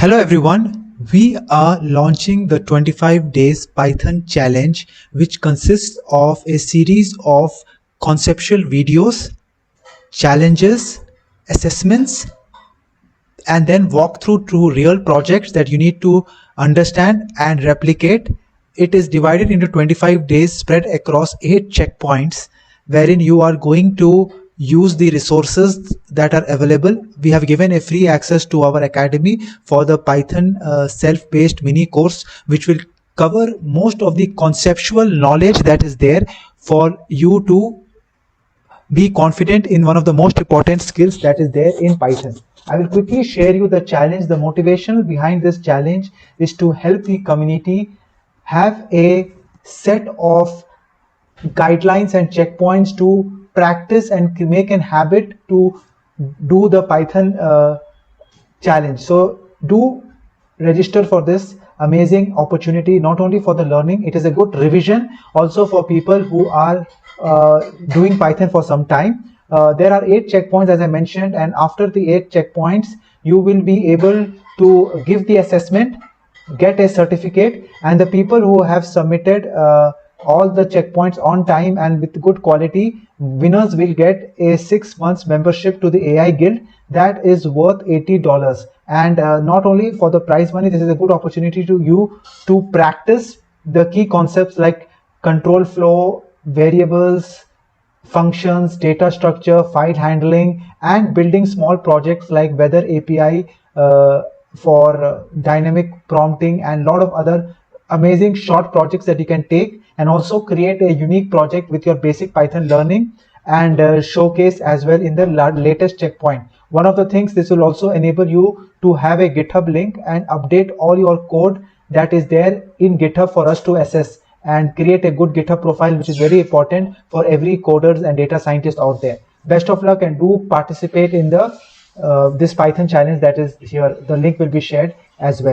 Hello everyone, we are launching the 25 days Python challenge, which consists of a series of conceptual videos, challenges, assessments, and then walk through two real projects that you need to understand and replicate. It is divided into 25 days spread across 8 checkpoints, wherein you are going to use the resources that are available. We have given a free access to our academy for the Python self-paced mini course, which will cover most of the conceptual knowledge that is there for you to be confident in one of the most important skills that is there in Python. I will quickly share you the challenge. The motivation behind this challenge is to help the community have a set of guidelines and checkpoints to practice and make an habit to do the Python challenge. So do register for this amazing opportunity, not only for the learning, it is a good revision also for people who are doing Python for some time. There are 8 checkpoints as I mentioned, and after the 8 checkpoints you will be able to give the assessment, get a certificate, and the people who have submitted all the checkpoints on time and with good quality, winners will get a 6 months membership to the AI Guild that is worth $80. And not only for the prize money, this is a good opportunity to you to practice the key concepts like control flow, variables, functions, data structure, file handling, and building small projects like weather API for dynamic prompting, and a lot of other amazing short projects that you can take and also create a unique project with your basic Python learning and showcase as well in the latest checkpoint. One of the things, this will also enable you to have a GitHub link and update all your code that is there in GitHub for us to assess, and create a good GitHub profile, which is very important for every coders and data scientists out there. Best of luck, and do participate in the this Python challenge that is here. The link will be shared as well.